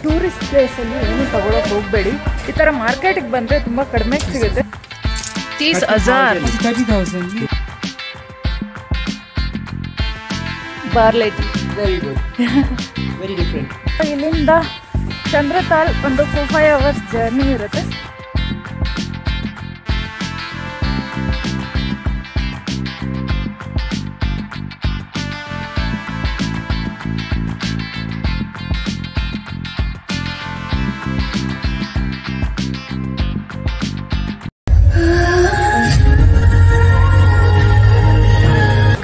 Tourist ಪ್ಲೇಸಲ್ಲಿ ಏನು ತಗೊಳಕ್ಕೆ ಹೋಗಬೇಡಿ. ಈ ಥರ ಮಾರ್ಕೆಟಿಗೆ ಬಂದರೆ ತುಂಬ ಕಡಿಮೆಗೆ ಸಿಗುತ್ತೆ. 30,000 ಬಾರ್ಲೆ tea very good very different. ಇಲ್ಲಿಂದ ಚಂದ್ರತಾಲ್ ಒಂದು 4-5 hours ಜರ್ನಿ ಇರುತ್ತೆ.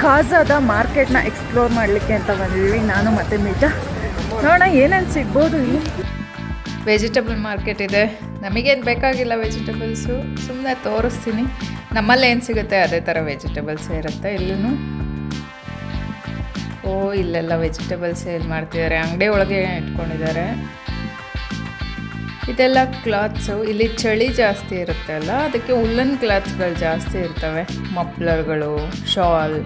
ಕಾಜಾದ ಮಾರ್ಕೆಟ್ನ ಎಕ್ಸ್ಪ್ಲೋರ್ ಮಾಡಲಿಕ್ಕೆ ಅಂತ ಬಂದಿದ್ದೀವಿ ನಾನು ಮತ್ತು ಮೀಟಾ. ನೋಡೋಣ ಏನೇನು ಸಿಗ್ಬೋದು. ಇಲ್ಲಿ ವೆಜಿಟೇಬಲ್ ಮಾರ್ಕೆಟ್ ಇದೆ. ನಮಗೇನು ಬೇಕಾಗಿಲ್ಲ ವೆಜಿಟೇಬಲ್ಸು, ಸುಮ್ಮನೆ ತೋರಿಸ್ತೀನಿ. ನಮ್ಮಲ್ಲಿ ಏನು ಸಿಗುತ್ತೆ ಅದೇ ಥರ ವೆಜಿಟೇಬಲ್ಸ್ ಇರುತ್ತೆ ಇಲ್ಲೂ. ಇಲ್ಲೆಲ್ಲ ವೆಜಿಟೇಬಲ್ಸ್ ಸೇಲ್ ಮಾಡ್ತಿದ್ದಾರೆ, ಅಂಗಡಿ ಒಳಗೆ ಇಟ್ಕೊಂಡಿದ್ದಾರೆ. ಇದೆಲ್ಲ ಕ್ಲಾತ್ಸು. ಇಲ್ಲಿ ಚಳಿ ಜಾಸ್ತಿ ಇರುತ್ತೆ ಅಲ್ಲ, ಅದಕ್ಕೆ ಉಲ್ಲನ್ ಕ್ಲಾತ್ಸ್ಗಳು ಜಾಸ್ತಿ ಇರ್ತವೆ. ಮಫ್ಲರ್ಗಳು, ಶಾಲ್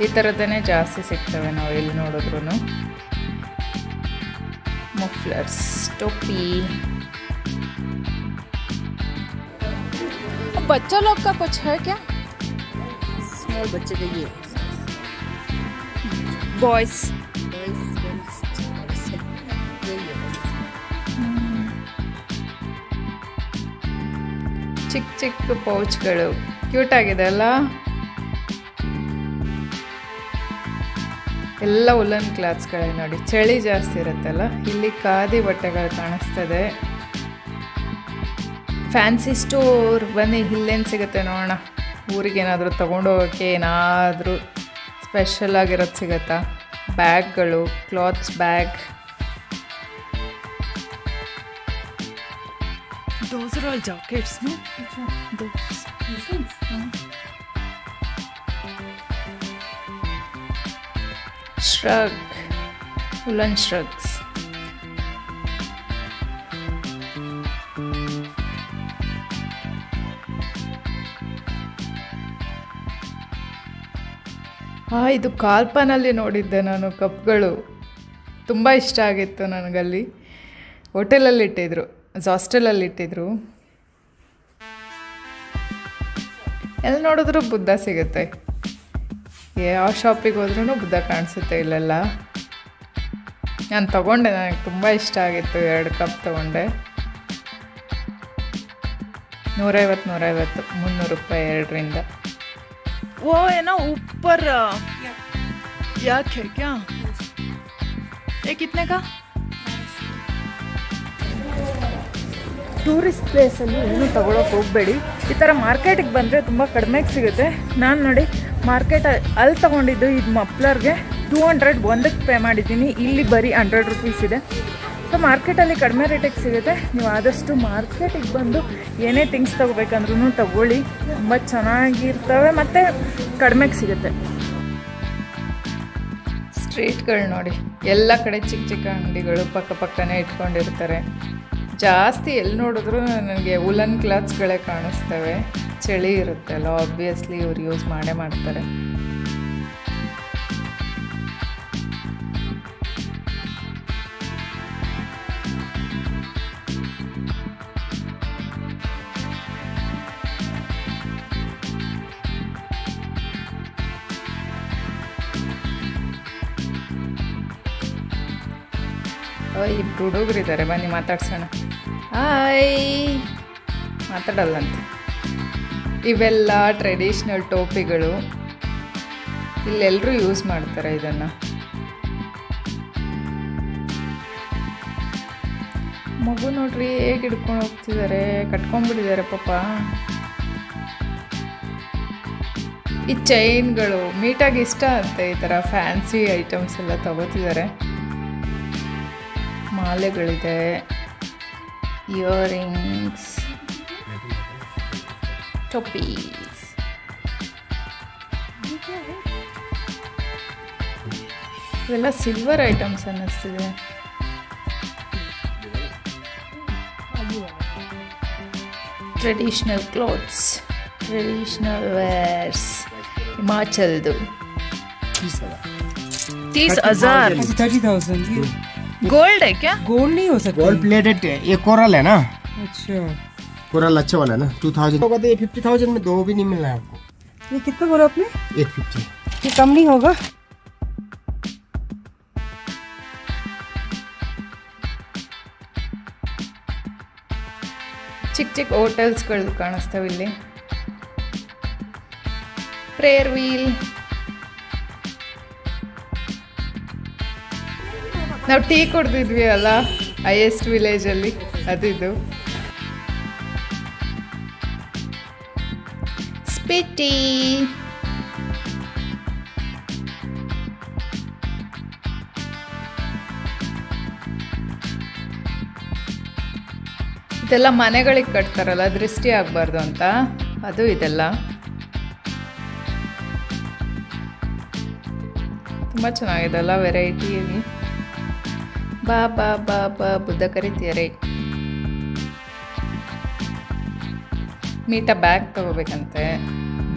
ಈ ಥರದ್ದೇ ಜಾಸ್ತಿ ಸಿಗ್ತವೆ ನಾವು ಎಲ್ಲಿ ನೋಡಿದ್ರು. ಮಫ್ಲರ್ಸ್, टोपी. बच्चा लोग का कुछ है क्या? स्मॉल बच्चे के लिए बॉयज ಚಿಕ್ಕ ಚಿಕ್ಕ ಪೌಚ್ಗಳು ಕ್ಯೂಟ್ ಆಗಿದೆ ಅಲ್ಲ. ಎಲ್ಲ ಉಲ್ಲನ್ ಕ್ಲಾತ್ಸ್ಗಳೇ ನೋಡಿ. ಚಳಿ ಜಾಸ್ತಿ ಇರುತ್ತಲ್ಲ. ಇಲ್ಲಿ ಖಾದಿ ಬಟ್ಟೆಗಳು ಕಾಣಿಸ್ತದೆ. ಫ್ಯಾನ್ಸಿ ಸ್ಟೋರ್ ಬನ್ನಿ, ಇಲ್ಲೇನು ಸಿಗುತ್ತೆ ನೋಡೋಣ. ಊರಿಗೆ ಏನಾದರೂ ತೊಗೊಂಡೋಗೋಕ್ಕೆ ಏನಾದರೂ ಸ್ಪೆಷಲ್ ಆಗಿರೋದು ಸಿಗುತ್ತಾ? ಬ್ಯಾಗ್ಗಳು, clothes bag. Those are all jackets, no? Shrug, woolen shrugs. ಇದು ಕಾಲ್ಪನಲ್ಲಿ ನೋಡಿದ್ದೆ ನಾನು ಕಪ್ಗಳು. ತುಂಬ ಇಷ್ಟ ಆಗಿತ್ತು ನನಗಲ್ಲಿ. ಹೋಟೆಲಲ್ಲಿ ಇಟ್ಟಿದ್ರು, ಹಾಸ್ಟೆಲಲ್ಲಿ ಇಟ್ಟಿದ್ರು. ಎಲ್ಲಿ ನೋಡಿದ್ರು ಬುದ್ಧ ಸಿಗುತ್ತೆ. ಯಾವ ಶಾಪಿಗೆ ಹೋದ್ರೂ ಬುದ್ಧ ಕಾಣಿಸುತ್ತೆ ಇಲ್ಲೆಲ್ಲ. ನಾನು ತೊಗೊಂಡೆ, ನನಗೆ ತುಂಬ ಇಷ್ಟ ಆಗಿತ್ತು. 2 ಕಪ್ ತೊಗೊಂಡೆ. 150 300 ರೂಪಾಯಿ ಎರಡರಿಂದ. वो है ना ऊपर याक है क्या? ये कितने का? ಟೂರಿಸ್ಟ್ ಪ್ಲೇಸಲ್ಲಿ ಏನು ತಗೊಳಕ್ಕೆ ಹೋಗಬೇಡಿ. ಈ ಥರ ಮಾರ್ಕೆಟಿಗೆ ಬಂದರೆ ತುಂಬ ಕಡಿಮೆಗೆ ಸಿಗುತ್ತೆ. ನಾನು ನೋಡಿ ಮಾರ್ಕೆಟ್ ಅಲ್ಲಿ ತೊಗೊಂಡಿದ್ದು ಇದು ಮಫ್ಲರ್ಗೆ 200 ಒಂದಕ್ಕೆ ಪೇ ಮಾಡಿದ್ದೀನಿ. ಇಲ್ಲಿ ಬರೀ 100 ರೂಪೀಸ್ ಇದೆ. ಸೊ ಮಾರ್ಕೆಟಲ್ಲಿ ಕಡಿಮೆ ರೇಟಿಗೆ ಸಿಗುತ್ತೆ. ನೀವು ಆದಷ್ಟು ಮಾರ್ಕೆಟಿಗೆ ಬಂದು ಏನೇ ಥಿಂಗ್ಸ್ ತೊಗೋಬೇಕಂದ್ರೂ ತಗೊಳ್ಳಿ. ತುಂಬ ಚೆನ್ನಾಗಿರ್ತವೆ ಮತ್ತು ಕಡಿಮೆಗೆ ಸಿಗುತ್ತೆ. ಸ್ಟ್ರೀಟ್ಗಳು ನೋಡಿ, ಎಲ್ಲ ಕಡೆ ಚಿಕ್ಕ ಚಿಕ್ಕ ಅಂಗಡಿಗಳು ಪಕ್ಕನೇ ಇಟ್ಕೊಂಡಿರ್ತಾರೆ. ಜಾಸ್ತಿ ಎಲ್ಲಿ ನೋಡಿದ್ರು ನನಗೆ ವುಲನ್ ಕ್ಲಾತ್ಸ್ಗಳೇ ಕಾಣಿಸ್ತವೆ. ಚಳಿ ಇರುತ್ತೆ ಅಲ್ಲ, ಆಬ್ವಿಯಸ್ಲಿ ಇವ್ರು ಯೂಸ್ ಮಾಡೇ ಮಾಡ್ತಾರೆ. ಇಬ್ರು ಹುಡುಗರಿದ್ದಾರೆ, ಬನ್ನಿ ಮಾತಾಡ್ಸೋಣ. ಹಾಯ್. ಮಾತಾಡಲ್ಲಂತೆ. ಇವೆಲ್ಲ ಟ್ರೆಡಿಷ್ನಲ್ ಟೋಪಿಗಳು. ಇಲ್ಲೆಲ್ಲರೂ ಯೂಸ್ ಮಾಡ್ತಾರೆ ಇದನ್ನು. ಮಗು ನೋಡ್ರಿ ಹೇಗೆ ಹಿಡ್ಕೊಂಡು ಹೋಗ್ತಿದ್ದಾರೆ, ಕಟ್ಕೊಂಡ್ಬಿಟ್ಟಿದ್ದಾರೆ ಪಾಪ. ಈ ಚೈನ್ಗಳು ಮೀಟಾಗಿ ಇಷ್ಟ ಅಂತೆ. ಈ ಥರ ಫ್ಯಾನ್ಸಿ ಐಟಮ್ಸ್ ಎಲ್ಲ ತಗೋತಿದ್ದಾರೆ. ಮಾಲೆಗಳಿದೆ, ಇಯರಿಂಗ್ಸ್, ಟೋಪೀಸ್. ಇವೆಲ್ಲ ಸಿಲ್ವರ್ ಐಟಮ್ಸ್ ಅನ್ನಿಸ್ತಿದೆ. Traditional clothes, traditional wears. ಹಿಮಾಚಲ್ದು 30,000. 30,000. गोल्ड है क्या? गोल्ड नहीं हो सकता। गोल्ड प्लेटेड ये कोरल है ना, अच्छा, कोरल अच्छा वाला है ना। 2000 होगा तो ये 50,000 में 2 भी नहीं मिलना है आपको। ये कितना बोला आपने? 850। ये कम नहीं होगा? ಚಿಕ್ಕ ಚಿಕ್ಕ ಹೋಟೆಲ್ಸ್ಗಳು ಕಾಣಿಸ್ತವೆ ಇಲ್ಲಿ. Prayer wheel. ನಾವು ಟೀ ಕುಡ್ದಿದ್ವಿ ಅಲ್ಲ ಹೈಯೆಸ್ಟ್ ವಿಲೇಜಲ್ಲಿ, ಅದಿದು. ಸ್ಪಿಟಿ. ಇದೆಲ್ಲ ಮನೆಗಳಿಗೆ ಕಟ್ತಾರಲ್ಲ, ದೃಷ್ಟಿ ಆಗಬಾರ್ದು ಅಂತ, ಅದು ಇದೆಲ್ಲ ತುಂಬ ಚೆನ್ನಾಗಿದೆಲ್ಲ ವೆರೈಟಿಯಾಗಿ. ಬಾ ಬಾ ಬಾ ಬಾ ಬುದ್ಧ ಕರಿತೀಯರೇ. ಮೀಟ ಬ್ಯಾಗ್ ತಗೋಬೇಕಂತೆ,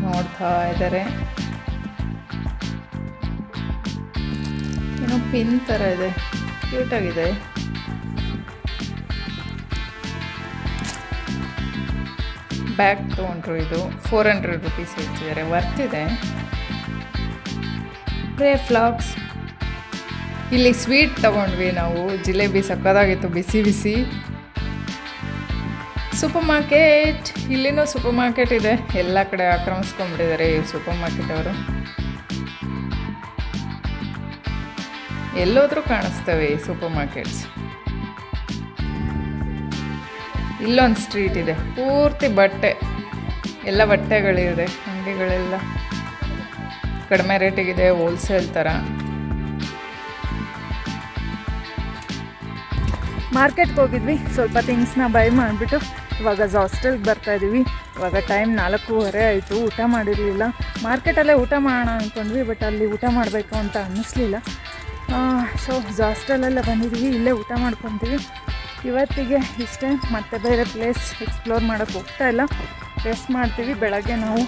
ನೋಡ್ತಾ ಇದ್ದಾರೆ. ಏನೋ ಪಿನ್ ಥರ ಇದೆ, ಕ್ಯೂಟಾಗಿದೆ. ಬ್ಯಾಗ್ ತೊಗೊಂಡ್ರು. ಇದು 400 ರುಪೀಸ್ ಹೇಳ್ತಿದ್ದಾರೆ, ವರ್ತಿದೆ. Prayer flags. ಇಲ್ಲಿ ಸ್ವೀಟ್ ತಗೊಂಡ್ವಿ ನಾವು, ಜಿಲೇಬಿ ಸಕ್ಕದಾಗಿತ್ತು, ಬಿಸಿ ಬಿಸಿ. Super market. ಇಲ್ಲಿನೂ ಸೂಪರ್ ಮಾರ್ಕೆಟ್ ಇದೆ, ಎಲ್ಲ ಕಡೆ ಆಕ್ರಮಿಸ್ಕೊಂಡ್ಬಿಟ್ಟಿದ್ದಾರೆ ಈ ಸೂಪರ್ ಮಾರ್ಕೆಟ್ ಅವರು. ಎಲ್ಲೋದ್ರೂ ಕಾಣಿಸ್ತವೆ ಈ ಸೂಪರ್ ಮಾರ್ಕೆಟ್ಸ್. ಇಲ್ಲೊಂದು ಸ್ಟ್ರೀಟ್ ಇದೆ, ಪೂರ್ತಿ ಬಟ್ಟೆ, ಎಲ್ಲ ಬಟ್ಟೆಗಳಿದೆ, ಅಂಗಡಿಗಳೆಲ್ಲ ಕಡಿಮೆ ರೇಟಿಗಿದೆ, ಹೋಲ್ಸೇಲ್ ಥರ. ಮಾರ್ಕೆಟ್ಗೆ ಹೋಗಿದ್ವಿ, ಸ್ವಲ್ಪ ಥಿಂಗ್ಸ್ನ ಬೈ ಮಾಡಿಬಿಟ್ಟು ಇವಾಗ ಹಾಸ್ಟೆಲ್ಗೆ ಬರ್ತಾಯಿದ್ದೀವಿ. ಇವಾಗ ಟೈಮ್ 4:30 ಆಯಿತು, ಊಟ ಮಾಡಿರಲಿಲ್ಲ. ಮಾರ್ಕೆಟಲ್ಲೇ ಊಟ ಮಾಡೋಣ ಅಂದ್ಕೊಂಡ್ವಿ, ಬಟ್ ಅಲ್ಲಿ ಊಟ ಮಾಡಬೇಕು ಅಂತ ಅನ್ನಿಸ್ಲಿಲ್ಲ. ಸೊ ಹಾಸ್ಟೆಲೆಲ್ಲ ಬಂದಿದ್ದೀವಿ, ಇಲ್ಲೇ ಊಟ ಮಾಡ್ಕೊತೀವಿ. ಇವತ್ತಿಗೆ ಇಷ್ಟೇ, ಮತ್ತೆ ಬೇರೆ ಪ್ಲೇಸ್ ಎಕ್ಸ್ಪ್ಲೋರ್ ಮಾಡೋಕ್ಕೆ ಹೋಗ್ತಾ ಇಲ್ಲ, ರೆಸ್ಟ್ ಮಾಡ್ತೀವಿ. ಬೆಳಗ್ಗೆ ನಾವು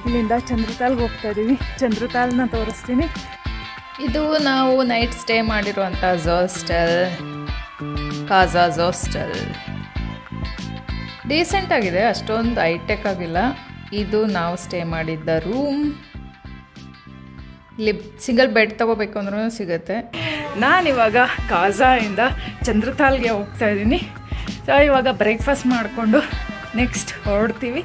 ಇಲ್ಲಿಂದ ಚಂದ್ರತಾಲ್ಗೆ ಹೋಗ್ತಾಯಿದ್ದೀವಿ, ಚಂದ್ರತಾಲ್ನ ತೋರಿಸ್ತೀನಿ. ಇದು ನಾವು ನೈಟ್ ಸ್ಟೇ ಮಾಡಿರುವಂಥ ಹಾಸ್ಟೆಲ್, ಕಾಜಾಜ್ ಹಾಸ್ಟೆಲ್. ಡೀಸೆಂಟ್ ಆಗಿದೆ, ಅಷ್ಟೊಂದು ಹೈಟೆಕ್ ಆಗಿಲ್ಲ. ಇದು ನಾವು ಸ್ಟೇ ಮಾಡಿದ್ದ ರೂಮ್. ಇಲ್ಲಿ ಸಿಂಗಲ್ ಬೆಡ್ ತೊಗೋಬೇಕು ಅಂದ್ರೂ ಸಿಗುತ್ತೆ. ನಾನಿವಾಗ ಕಾಜಾಯಿಂದ ಚಂದ್ರತಾಲ್ಗೆ ಹೋಗ್ತಾ ಇದ್ದೀನಿ. ಸೊ ಇವಾಗ ಬ್ರೇಕ್ಫಾಸ್ಟ್ ಮಾಡಿಕೊಂಡು ನೆಕ್ಸ್ಟ್ ಹೊರಡ್ತೀವಿ.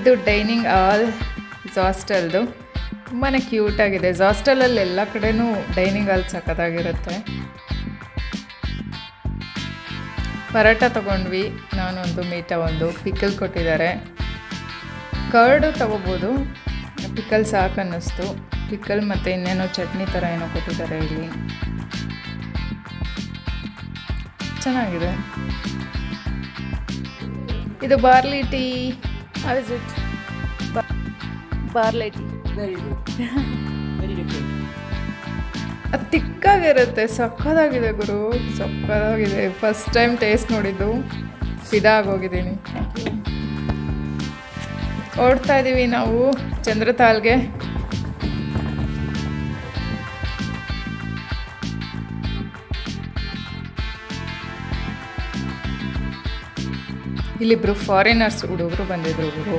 ಇದು ಡೈನಿಂಗ್ ಹಾಲ್ ಹಾಸ್ಟೆಲ್ದು, ತುಂಬಾ ಕ್ಯೂಟಾಗಿದೆ. ಹಾಸ್ಟೆಲಲ್ಲಿ ಎಲ್ಲ ಕಡೆನೂ ಡೈನಿಂಗ್ ಹಾಲ್ ಸಕ್ಕತ್ತಾಗಿರುತ್ತೆ. ಪರೋಟ ತೊಗೊಂಡ್ವಿ, ನಾನೊಂದು, ಮೀಟ ಒಂದು. ಪಿಕಲ್ ಕೊಟ್ಟಿದ್ದಾರೆ, ಕರ್ಡು ತೊಗೋಬೋದು, ಪಿಕಲ್ ಸಾಕು ಅನ್ನಿಸ್ತು. ಪಿಕಲ್ ಮತ್ತು ಇನ್ನೇನೋ ಚಟ್ನಿ ಥರ ಏನೋ ಕೊಟ್ಟಿದ್ದಾರೆ ಇಲ್ಲಿ, ಚೆನ್ನಾಗಿದೆ. ಇದು barley tea. How is it? Barley tea very good, very different. ಅದು ತಿಕ್ಕಾಗಿರುತ್ತೆ, ಸಕ್ಕದಾಗಿದೆ ಗುರು, ಸಕ್ಕದಾಗಿದೆ. ಫಸ್ಟ್ ಟೈಮ್ ಟೇಸ್ಟ್ ನೋಡಿದ್ದು, ಫಿದಾಗೋಗಿದ್ದೀನಿ. ಓಡ್ತಾ ಇದ್ದೀವಿ ನಾವು ಚಂದ್ರತಾಲ್ಗೆ. ಇಲ್ಲಿಬ್ರು ಫಾರಿನರ್ಸ್ ಹುಡುಗರು ಬಂದಿದ್ರು.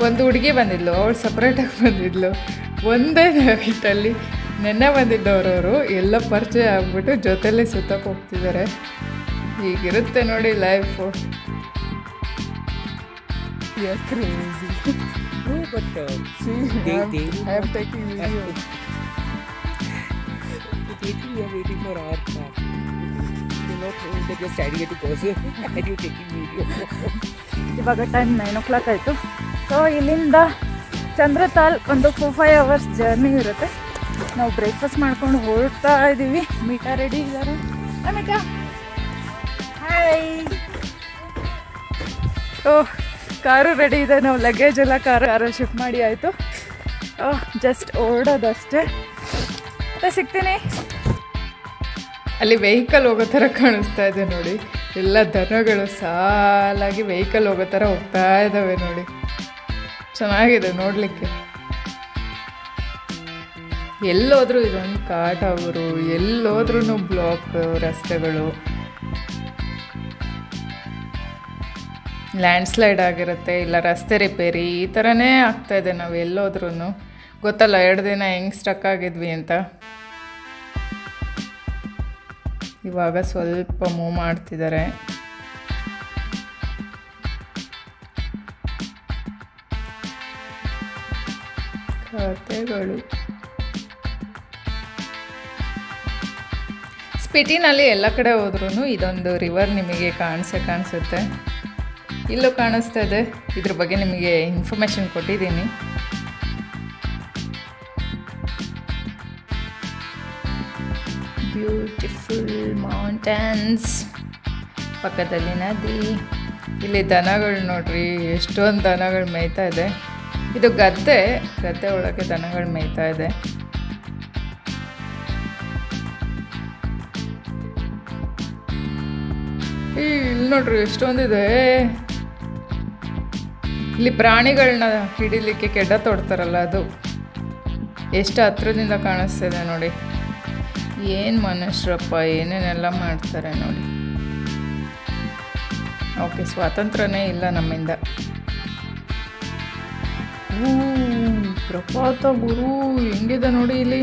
ಒಂದು ಹುಡುಗಿ ಬಂದಿದ್ಲು, ಅವಳು ಸಪ್ರೇಟಾಗಿ ಬಂದಿದ್ಲು. ಒಂದೇ ನೈಟಲ್ಲಿ ನೆನ್ನೆ ಬಂದಿದ್ದವರು ಎಲ್ಲ ಪರಿಚಯ ಆಗ್ಬಿಟ್ಟು ಜೊತೆಲಿ ಸುತ್ತಕ್ಕೆ ಹೋಗ್ತಿದ್ದಾರೆ. ಹೀಗಿರುತ್ತೆ ನೋಡಿ life. Crazy. No, but I am taking video. We are waiting for our car. You're not knowing that you're standing at a person and you're taking video. ಇವಾಗ ಟೈಮ್ 9 o'clock ಆಯಿತು. ಸೊ ಇಲ್ಲಿಂದ ಚಂದ್ರತಾಲ್ ಒಂದು 4-5 hours ಜರ್ನಿ ಇರುತ್ತೆ. ನಾವು breakfast ಮಾಡ್ಕೊಂಡು ಹೊರಡ್ತಾ ಇದ್ದೀವಿ. ಮೀಟಾ ready ಇದ್ದಾರೆ. ಮೀಟಾ ಹಾಯ್. ಓಹ್, ಕಾರು ರೆಡಿ ಇದೆ. ನಾವು ಲಗೇಜ್ ಎಲ್ಲ ಕಾರಲ್ಲಿ ಶಿಫ್ಟ್ ಮಾಡಿ ಆಯಿತು. ಜಸ್ಟ್ ಓಡೋದಷ್ಟೇ. ಮತ್ತೆ ಸಿಗ್ತೀನಿ. ಅಲ್ಲಿ ವೆಹಿಕಲ್ ಹೋಗೋ ಥರ ಕಾಣಿಸ್ತಾ ಇದೆ ನೋಡಿ. ಎಲ್ಲ ದನಗಳು ಸಾಲಾಗಿ ವೆಹಿಕಲ್ ಹೋಗೋ ಥರ ಹೋಗ್ತಾ ಇದ್ದಾವೆ ನೋಡಿ. ಚೆನ್ನಾಗಿದೆ ನೋಡಲಿಕ್ಕೆ. ಎಲ್ಲೋದ್ರೂ ಇದೊಂದು ಕಾಟ ಅವರು, ಎಲ್ಲೋದ್ರೂ ಬ್ಲಾಕ್ ರಸ್ತೆಗಳು, ಲ್ಯಾಂಡ್ಸ್ಲೈಡ್ ಆಗಿರುತ್ತೆ, ಇಲ್ಲ ರಸ್ತೆ ರಿಪೇರಿ, ಈ ಥರನೇ ಆಗ್ತಾಯಿದೆ. ನಾವು ಎಲ್ಲೋದ್ರೂ ಗೊತ್ತಲ್ಲ 2 ದಿನ ಹೆಂಗೆ ಸ್ಟಕ್ ಆಗಿದ್ವಿ ಅಂತ. ಇವಾಗ ಸ್ವಲ್ಪ ಮೂವ್ ಮಾಡ್ತಿದ್ದಾರೆ. ಕಥೆಗಳು. ಸ್ಪಿಟಿನಲ್ಲಿ ಎಲ್ಲ ಕಡೆ ಹೋದ್ರೂ ಇದೊಂದು ರಿವರ್ ನಿಮಗೆ ಕಾಣಿಸುತ್ತೆ. ಇಲ್ಲೂ ಕಾಣಿಸ್ತಾ ಇದೆ. ಇದ್ರ ಬಗ್ಗೆ ನಿಮಗೆ ಇನ್ಫಾರ್ಮೇಷನ್ ಕೊಟ್ಟಿದ್ದೀನಿ. ಬ್ಯೂಟಿಫುಲ್ ಮೌಂಟೇನ್ಸ್, ಪಕ್ಕದಲ್ಲಿ ನದಿ. ಇಲ್ಲಿ ದನಗಳು ನೋಡ್ರಿ, ಎಷ್ಟೊಂದು ದನಗಳು ಮೇಯ್ತಾ ಇದೆ. ಇದು ಗದ್ದೆ ಒಳಗೆ ದನಗಳು ಮೇಯ್ತಾ ಇದೆ. ಇಲ್ಲಿ ನೋಡ್ರಿ ಎಷ್ಟೊಂದಿದೆ. ಇಲ್ಲಿ ಪ್ರಾಣಿಗಳನ್ನ ಹಿಡಿಲಿಕ್ಕೆ ಕೆಡ್ಡ ತೊಡ್ತಾರಲ್ಲ, ಅದು ಎಷ್ಟು ಹತ್ರದಿಂದ ಕಾಣಿಸ್ತಿದೆ ನೋಡಿ. ಏನು ಮನುಷ್ಯರಪ್ಪ, ಏನೇನೆಲ್ಲ ಮಾಡ್ತಾರೆ ನೋಡಿ. ಓಕೆ, ಸ್ವಾತಂತ್ರ್ಯನೇ ಇಲ್ಲ ನಮ್ಮಿಂದ. ಪ್ರಪಾತ ಗುರು ಹೆಂಗಿದೆ ನೋಡಿ. ಇಲ್ಲಿ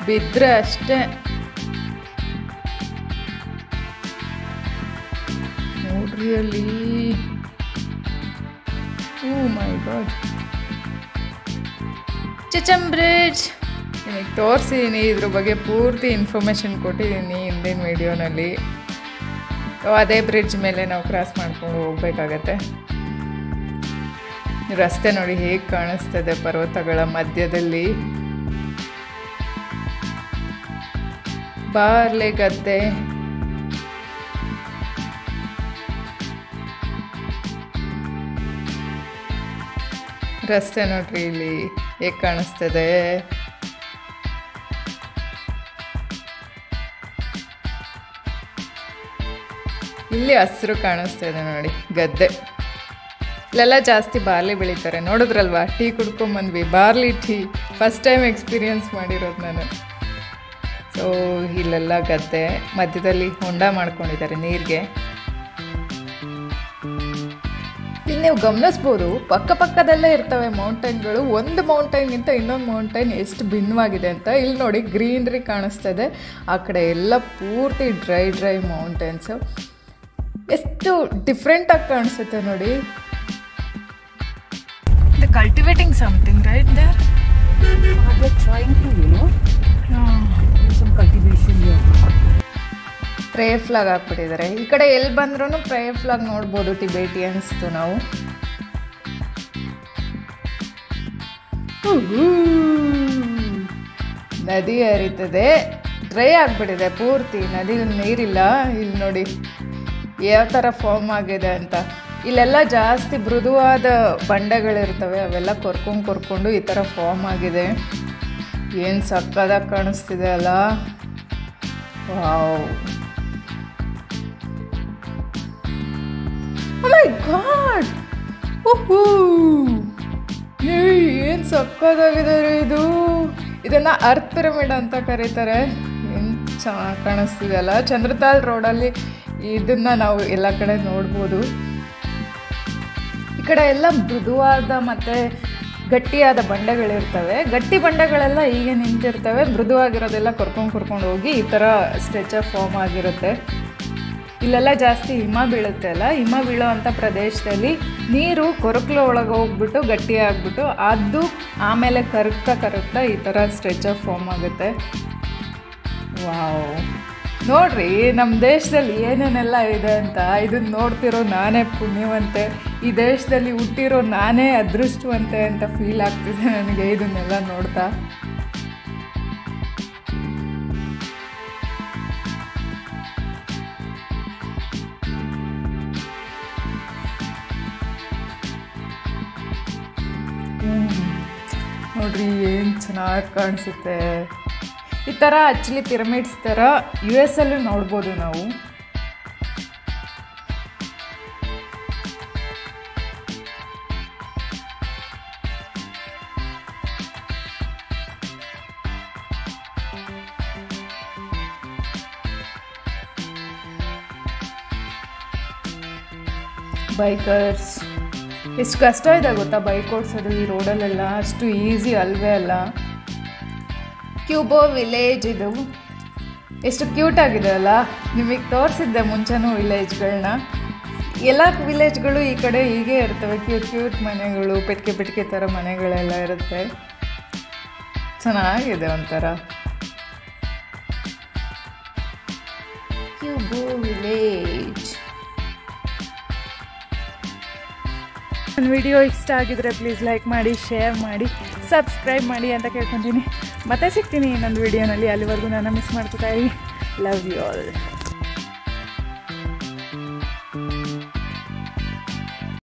ಬಿದ್ದರೆ ಅಷ್ಟೇ. ನೋಡ್ರಿ ಅಲ್ಲಿ. ಓ ಮೈ ಗಾಡ್. ಚಚಮ್ ಬ್ರಿಡ್ಜ್ ನಿಮಗೆ ತೋರಿಸಿದ್ದೀನಿ. ಇದ್ರ ಬಗ್ಗೆ ಪೂರ್ತಿ ಇನ್ಫಾರ್ಮೇಷನ್ ಕೊಟ್ಟಿದ್ದೀನಿ ಹಿಂದಿನ ವಿಡಿಯೋನಲ್ಲಿ. ಅದೇ ಬ್ರಿಡ್ಜ್ ಮೇಲೆ ನಾವು ಕ್ರಾಸ್ ಮಾಡ್ಕೊಂಡು ಹೋಗ್ಬೇಕಾಗತ್ತೆ. ರಸ್ತೆ ನೋಡಿ ಹೇಗೆ ಕಾಣಿಸ್ತದೆ ಪರ್ವತಗಳ ಮಧ್ಯದಲ್ಲಿ. ಬಾರ್ಲೆ ಗದ್ದೆ. ರಸ್ತೆ ನೋಡ್ರಿ ಇಲ್ಲಿ ಹೇಗೆ ಕಾಣಿಸ್ತದೆ. ಇಲ್ಲಿ ಹಸಿರು ಕಾಣಿಸ್ತಾ ಇದೆ ನೋಡಿ, ಗದ್ದೆ. ಇಲ್ಲೆಲ್ಲ ಜಾಸ್ತಿ ಬಾರ್ಲಿ ಬೆಳೀತಾರೆ. ನೋಡಿದ್ರಲ್ವಾ, ಟೀ ಕುಡ್ಕೊಂಬಂದ್ವಿ, barley tea first time experience ಮಾಡಿರೋದು ನಾನು. ಸೊ ಇಲ್ಲೆಲ್ಲ ಗದ್ದೆ, ಮಧ್ಯದಲ್ಲಿ ಹೊಂಡ ಮಾಡ್ಕೊಂಡಿದ್ದಾರೆ ನೀರಿಗೆ. ಇಲ್ಲಿ ನೀವು ಗಮನಿಸ್ಬೋದು, ಪಕ್ಕದಲ್ಲೇ ಇರ್ತವೆ ಮೌಂಟೇನ್ಗಳು. ಒಂದು ಮೌಂಟೈನ್ಗಿಂತ ಇನ್ನೊಂದು ಮೌಂಟೈನ್ ಎಷ್ಟು ಭಿನ್ನವಾಗಿದೆ ಅಂತ. ಇಲ್ಲಿ ನೋಡಿ ಗ್ರೀನ್ರಿ ಕಾಣಿಸ್ತಾ ಇದೆ. ಆ ಕಡೆ ಎಲ್ಲ ಪೂರ್ತಿ ಡ್ರೈ ಮೌಂಟೇನ್ಸು. ಎಷ್ಟು ಡಿಫ್ರೆಂಟಾಗಿ ಕಾಣಿಸುತ್ತೆ ನೋಡಿ. They're cultivating something, right there? They're trying to, do some cultivation here. Prayer flag ಹಾಕ್ಬಿಟ್ಟಿದ್ದಾರೆ. ಈ ಕಡೆ ಎಲ್ಲಿ ಬಂದ್ರೂ ಪ್ರೇಯರ್ ಫ್ಲಾಗ್ ನೋಡ್ಬೋದು ಟಿಬೇಟಿಯನ್ಸ್ದು ನಾವು. ನದಿ ಹರಿತದೆ, ಡ್ರೈ ಆಗಿಬಿಟ್ಟಿದೆ ಪೂರ್ತಿ. ನದಿಯಲ್ಲಿ ನೀರಿಲ್ಲ. ಇಲ್ಲಿ ನೋಡಿ ಯಾವ ಥರ ಫಾರ್ಮ್ ಆಗಿದೆ ಅಂತ. ಇಲ್ಲೆಲ್ಲ ಜಾಸ್ತಿ ಮೃದುವಾದ ಬಂಡೆಗಳಿರ್ತವೆ, ಅವೆಲ್ಲ ಕೊರ್ಕೊಂಡು ಈ ಥರ ಫಾರ್ಮ್ ಆಗಿದೆ. ಏನು ಸಕ್ಕದಾಗಿ ಕಾಣಿಸ್ತಿದೆ ಅಲ್ಲ. ವಾವ್, ಓ ಮೈ ಗಾಡ್, ಓಹೋ ಏನು ಸಕ್ಕದಾಗಿದೆ ಇದು. ಇದನ್ನು ಅರ್ತ್ ಪಿರಮಿಡ್ ಅಂತ ಕರೀತಾರೆ. ಏನು ಚೆನ್ನಾಗಿ ಕಾಣಿಸ್ತಿದೆ ಅಲ್ಲ. ಚಂದ್ರತಾಲ್ ರೋಡಲ್ಲಿ ಇದನ್ನು ನಾವು ಎಲ್ಲ ಕಡೆ ನೋಡ್ಬೋದು. ಈ ಕಡೆ ಎಲ್ಲ ಮೃದುವಾದ ಮತ್ತು ಗಟ್ಟಿಯಾದ ಬಂಡೆಗಳಿರ್ತವೆ. ಗಟ್ಟಿ ಬಂಡೆಗಳೆಲ್ಲ ಹೀಗೆ ನಿಂತಿರ್ತವೆ, ಮೃದುವಾಗಿರೋದೆಲ್ಲ ಕರ್ಕೊಂಡು ಹೋಗಿ ಈ ಥರ ಸ್ಟ್ರೆಚರ್ ಫಾರ್ಮ್ ಆಗಿರುತ್ತೆ. ಇಲ್ಲೆಲ್ಲ ಜಾಸ್ತಿ ಹಿಮ ಬೀಳುತ್ತೆ ಅಲ್ಲ, ಹಿಮ ಬೀಳೋವಂಥ ಪ್ರದೇಶದಲ್ಲಿ ನೀರು ಕೊರಕಲು ಒಳಗೆ ಹೋಗ್ಬಿಟ್ಟು ಗಟ್ಟಿ ಆಗಿಬಿಟ್ಟು ಅದು ಆಮೇಲೆ ಕರಗ್ತಾ ಈ ಥರ ಸ್ಟ್ರೆಚರ್ ಫಾರ್ಮ್ ಆಗುತ್ತೆ. ವಾವ್, ನೋಡ್ರಿ ನಮ್ಮ ದೇಶದಲ್ಲಿ ಏನೇನೆಲ್ಲ ಇದೆ ಅಂತ. ಇದನ್ನು ನೋಡ್ತಿರೋ ನಾನೇ ಪುಣ್ಯವಂತೆ, ಈ ದೇಶದಲ್ಲಿ ಹುಟ್ಟಿರೋ ನಾನೇ ಅದೃಷ್ಟವಂತೆ ಅಂತ ಫೀಲ್ ಆಗ್ತಿದೆ ನನಗೆ ಇದನ್ನೆಲ್ಲ ನೋಡ್ತಾ. ನೋಡ್ರಿ ಏನು ಚೆನ್ನಾಗಿ ಕಾಣಿಸುತ್ತೆ. ಈ ಥರ ಆ್ಯಕ್ಚುಲಿ ಪಿರಮಿಡ್ಸ್ ಥರ US ಅಲ್ಲೂ ನೋಡ್ಬೋದು ನಾವು. ಬೈಕರ್ಸ್. ಎಷ್ಟು ಕಷ್ಟ ಇದೆ ಗೊತ್ತಾ ಬೈಕ್ ಓಡಿಸೋದು ಈ ರೋಡಲ್ಲೆಲ್ಲ, ಅಷ್ಟು ಈಸಿ ಅಲ್ವೇ ಅಲ್ಲ. ಕ್ಯೂಬೋ ವಿಲೇಜ್ ಇದು ಎಷ್ಟು ಕ್ಯೂಟ್ ಆಗಿದೆ ಅಲ್ಲ. ನಿಮಗೆ ತೋರಿಸಿದ್ದೆ ಮುಂಚೆನೂ ವಿಲೇಜ್ಗಳನ್ನ. ಎಲ್ಲ ವಿಲೇಜ್ಗಳು ಈ ಕಡೆ ಹೀಗೆ ಇರ್ತವೆ, ಕ್ಯೂಟ್ ಮನೆಗಳು, ಪೆಟ್ಟಿಗೆ ಥರ ಮನೆಗಳೆಲ್ಲ ಇರುತ್ತೆ. ಚೆನ್ನಾಗಿದೆ ಒಂಥರ. ಕ್ಯೂಬೋ ವಿಲೇಜ್. ನನ್ನ ವಿಡಿಯೋ ಇಷ್ಟ ಆಗಿದ್ರೆ ಪ್ಲೀಸ್ ಲೈಕ್ ಮಾಡಿ, ಶೇರ್ ಮಾಡಿ, ಸಬ್ಸ್ಕ್ರೈಬ್ ಮಾಡಿ ಅಂತ ಕೇಳ್ಕೊತೀನಿ. ಮತ್ತೆ ಸಿಗ್ತೀನಿ ಇನ್ನೊಂದು ವಿಡಿಯೋನಲ್ಲಿ. ಅಲ್ಲಿವರೆಗೂ ನಾನು ಮಿಸ್ ಮಾಡ್ಕೊತಾ ಇರಿ. Love you all.